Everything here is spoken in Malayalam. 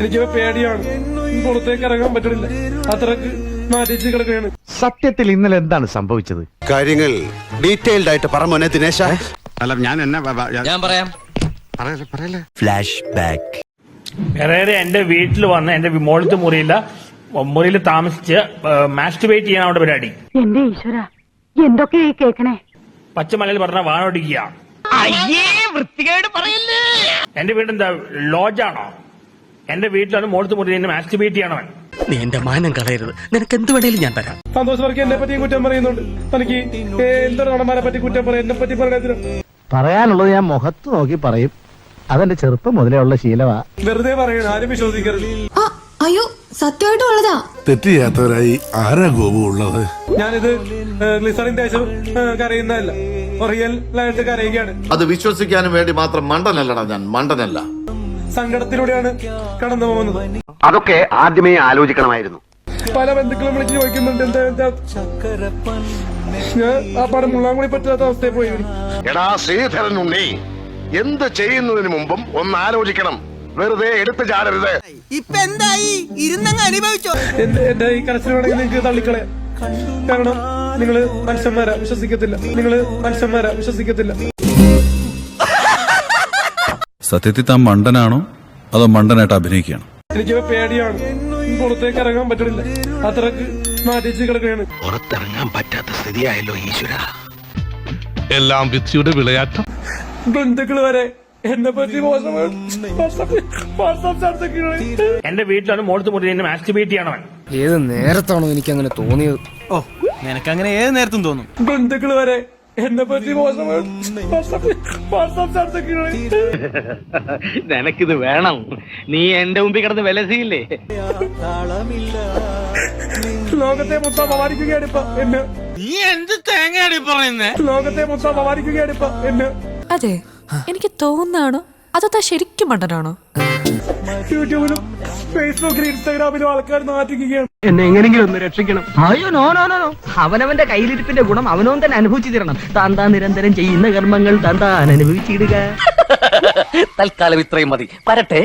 എനിക്ക് പേടിയാണ്, പുറത്തേക്ക് ഇറങ്ങാൻ പറ്റണില്ല, അത്രക്ക് മാറ്റിച്ച് കിടക്കുകയാണ്. സത്യത്തിൽ ഇന്നലെ എന്താണ് സംഭവിച്ചത്? കാര്യങ്ങൾ ഡീറ്റെയിൽഡ് ആയിട്ട് പറ മോനെ ദിനേശ. അല്ല ഞാൻ പറയാം. Flash back. വേറെ എന്റെ വീട്ടിൽ വന്ന് എന്റെ മോളത്തെ മുറിയിൽ താമസിച്ച് മാസ്റ്റുബേറ്റ് ചെയ്യാൻ അവിടെ പരിപാടി. എന്റെ ഈശ്വര, എന്തൊക്കെയായി കേക്കണേ? പച്ചമലയിൽ പറഞ്ഞ വാണോടിക്കുക. എന്റെ വീടെന്താ ലോഡ്ജാണോ? എന്റെ വീട്ടിലാണ് മോളത്തെ മുറിയിൽ മാസ്റ്റുബേറ്റ് ചെയ്യണവൻ. നീ എന്റെ മാനം കളയരുത്, നിനക്ക് എന്ത് വേണേലും ഞാൻ തരാം. സന്തോഷ് വർക്ക് എന്നെ പറ്റി കുറ്റം പറയുന്നുണ്ട്. തനിക്ക് എന്തൊരു നടന്മാരെ പറ്റി കുറ്റം പറയാം, എന്നെ പറ്റി പറയണതിന് പറയാനുള്ളത് ഞാൻ മുഖത്ത് നോക്കി പറയും. അതെന്റെ ചെറുപ്പം മുതലേ ഉള്ള ശീലമാ. വെറുതെ പറയണം, ആരും വിശ്വസിക്കരുത്. അയ്യോ, സത്യമായിട്ടും ഉള്ളതാ. തെറ്റ് ചെയ്യാത്തവരായി ആരാ ഗോപു ഉള്ളത്? ഞാനിത് ഗ്ലിസറിൻ തേച്ച് കരയുന്നതല്ല, റിയൽ ആയിട്ട് കരയുകയാണ്. അത് വിശ്വസിക്കാനും വേണ്ടി മാത്രം മണ്ടനല്ലടാ ഞാൻ, മണ്ടനല്ല. സങ്കടത്തിലൂടെയാണ് കടന്നു പോകുന്നത്. അതൊക്കെ ആദ്യമേ ആലോചിക്കണമായിരുന്നു. പല ബന്ധുക്കളും വിളിച്ച് ചോദിക്കുന്നുണ്ട് എന്താ ഞാൻ ആ പടം മുള്ളാൻ കൂടി പറ്റാത്ത അവസ്ഥയിൽ പോയി. എടാ ശ്രീധരൻ ഉണ്ണി, എന്ത് ചെയ്യുന്നതിന് മുമ്പും ഒന്ന് ആലോചിക്കണം. വെറുതെ എടുത്തു ചാടരുത്. ഇപ്പൊ എന്തായി? ഇരുന്നങ്ങ് അനുഭവിച്ചോ. എന്റെ ഈ കരച്ചിൽ വേണമെങ്കിൽ നിങ്ങൾക്ക് തള്ളിക്കളയാം. കാരണം നിങ്ങള് മനുഷ്യന്മാരാ, വിശ്വസിക്കത്തില്ല. സത്യത്തിൽ താൻ മണ്ടനാണോ അതോ മണ്ടനായിട്ട് അഭിനയിക്കുകയാണ്? എനിക്ക് പേടിയാണ്, പുറത്തേക്ക് ഇറങ്ങാൻ പറ്റണില്ല, അത്രക്ക് മാറ്റിച്ച് കിടക്കുകയാണ്. പുറത്തിറങ്ങാൻ പറ്റാത്ത സ്ഥിതിയായല്ലോ ഈശ്വര. എല്ലാം വിധിയുടെ വിളയാട്ടം. ബന്ധുക്കള് വരെ എന്നെ പറ്റി എന്റെ വീട്ടിലാണ് മോളത്തെ മുറിയിൽ മാസ്റ്റുബേറ്റ് ചെയ്യണവൻ. ഏത് നേരത്താണോ എനിക്ക് അങ്ങനെ തോന്നിയത്? ഓ, നിനക്കങ്ങനെ ഏത് നേരത്തും തോന്നും. ബന്ധുക്കള് വരെ എന്നെ പറ്റി നിനക്കിത് വേണം. നീ എന്റെ മുമ്പിൽ കിടന്ന് വിലസിയില്ലേ? ലോകത്തെ മൊത്തം അപമാനിക്കുകയാണ് ഇപ്പൊ എന്നെ. നീ എന്ത് തേങ്ങയാണ് പറയുന്നേ? ലോകത്തെ മൊത്തം അപമാനിക്കുകയാണ് ഇപ്പൊ എന്നെ. അതെ, എനിക്ക് തോന്നുന്നാണോ അതോ ശരിക്കും മണ്ടനാണോ? യൂട്യൂബിലും ഫേസ്ബുക്കിലും ഇൻസ്റ്റാഗ്രാമിലും ആൾക്കാർ നാട്ടിക്കുകയാണ്. എന്നെ എങ്ങനെങ്കിലും ഒന്ന് രക്ഷിക്കണം. അയ്യോ നോ. അവനവന്റെ കയ്യിലിരിപ്പിന്റെ ഗുണം അവനവൻ തന്നെ അനുഭവിച്ചു തരണം. താൻ നിരന്തരം ചെയ്യുന്ന കർമ്മങ്ങൾ താൻ അനുഭവിച്ചിടുക. തൽക്കാലം ഇത്രയും മതി. വരട്ടെ.